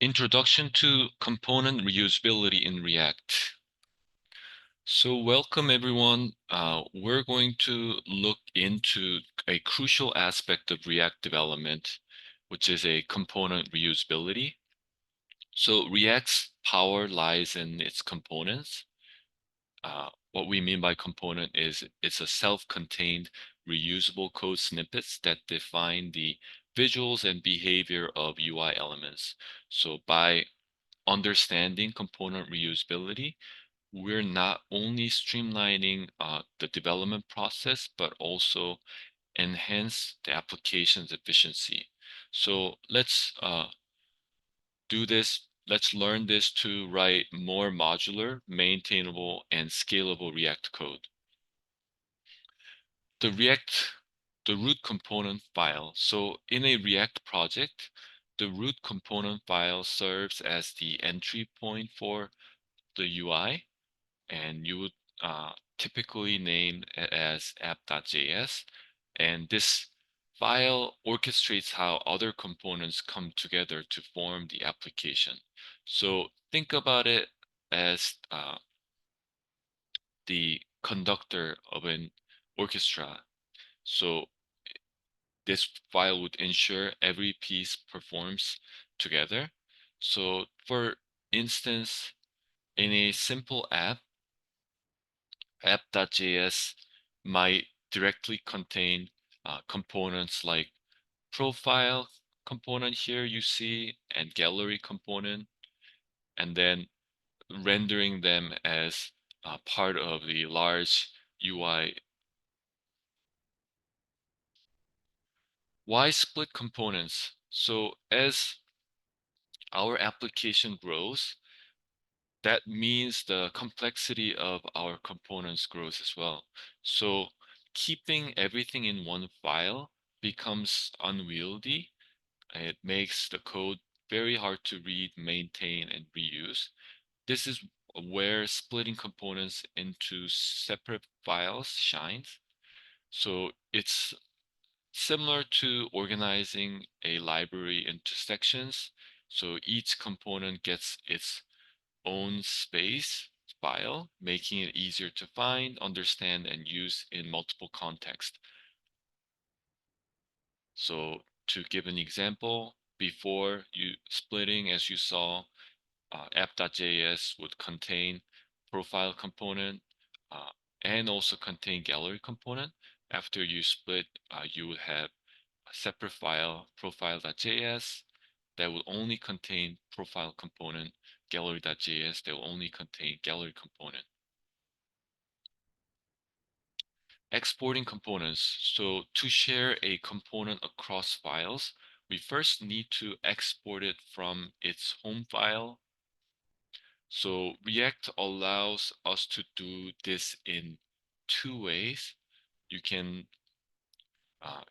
Introduction to Component Reusability in React. So welcome everyone. We're going to look into a crucial aspect of React development, which is a component reusability. So React's power lies in its components. What we mean by component is it's a self-contained reusable code snippets that define the visuals and behavior of UI elements. So by understanding component reusability, we're not only streamlining the development process, but also enhance the application's efficiency. So let's do this. Let's learn this to write more modular, maintainable, and scalable React code. The React, the root component file. So in a React project, the root component file serves as the entry point for the UI, and you would typically name it as app.js. And this file orchestrates how other components come together to form the application. So think about it as the conductor of an orchestra. So this file would ensure every piece performs together. So for instance, in a simple app.js might directly contain components like profile component here you see and gallery component, and then rendering them as part of the large UI. Why split components? So as our application grows, that means the complexity of our components grows as well. So keeping everything in one file becomes unwieldy. It makes the code very hard to read, maintain, and reuse. This is where splitting components into separate files shines. So it's similar to organizing a library into sections. So each component gets its own space file, making it easier to find, understand, and use in multiple contexts. So to give an example, before you splitting, as you saw, app.js would contain profile component uh, and also contain gallery component. After you split, you would have a separate file, profile.js, that will only contain profile component, gallery.js that will only contain gallery component. Exporting components. So to share a component across files, we first need to export it from its home file. So React allows us to do this in two ways. You can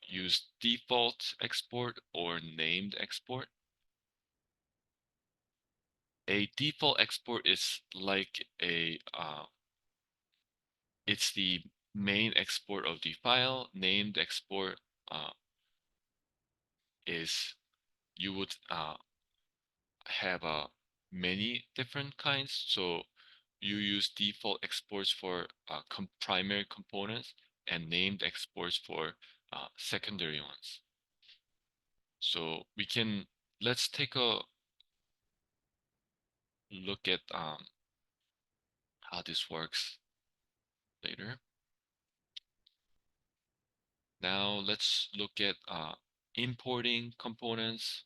use default export or named export. A default export is like it's the main export of the file. Named export uh, is you would have many different kinds. So you use default exports for primary components and named exports for secondary ones. So let's take a look at how this works later. Now let's look at importing components.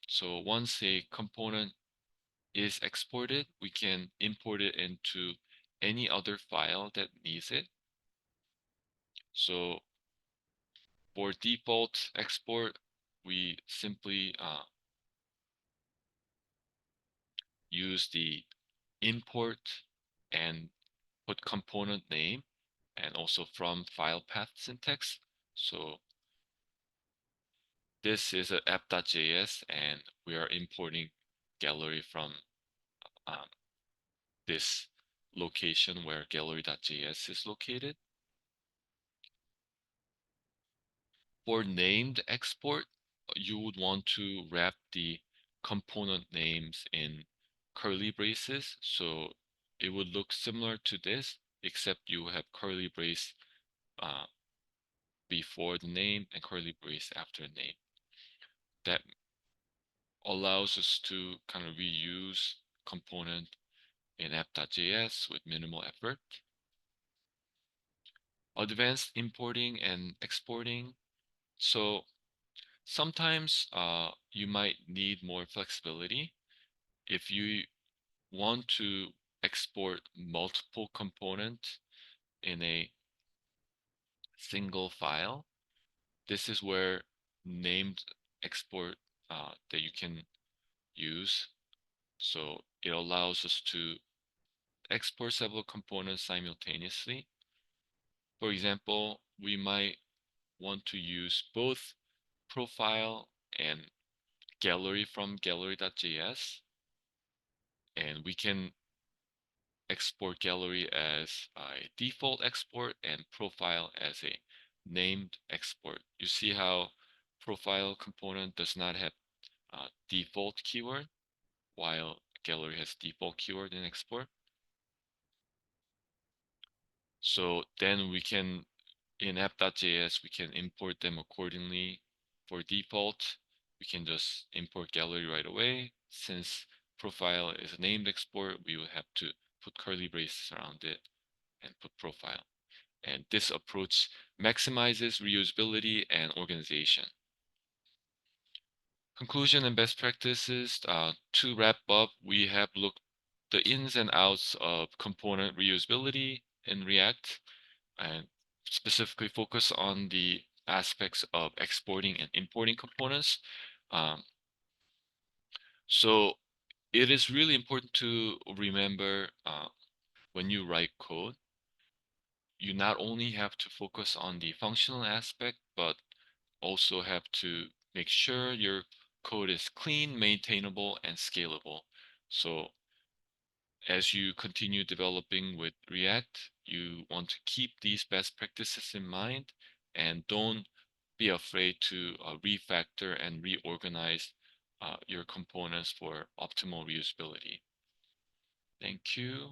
So once a component is exported, we can import it into any other file that needs it. So for default export, we simply use the import and put component name and also from file path syntax. So this is an app.js and we are importing gallery from um, this location where gallery.js is located. For named export, you would want to wrap the component names in curly braces. So it would look similar to this, except you have curly brace uh, before the name and curly brace after the name. That allows us to kind of reuse component in app.js with minimal effort. Advanced importing and exporting. So sometimes you might need more flexibility. If you want to export multiple components in a single file, this is where named export that you can use. So it allows us to export several components simultaneously. For example, we might want to use both profile and gallery from gallery.js, and we can export gallery as a default export and profile as a named export. You see how profile component does not have default keyword, while gallery has default keyword in export. So then we can, in app.js, we can import them accordingly. For default, we can just import gallery right away. Since profile is a named export, we will have to put curly braces around it and put profile. And this approach maximizes reusability and organization. Conclusion and best practices. To wrap up, we have looked the ins and outs of component reusability in React and specifically focus on the aspects of exporting and importing components. Um, so it is really important to remember when you write code, you not only have to focus on the functional aspect, but also have to make sure your code is clean, maintainable, and scalable. So as you continue developing with React, you want to keep these best practices in mind and don't be afraid to refactor and reorganize your components for optimal reusability. Thank you.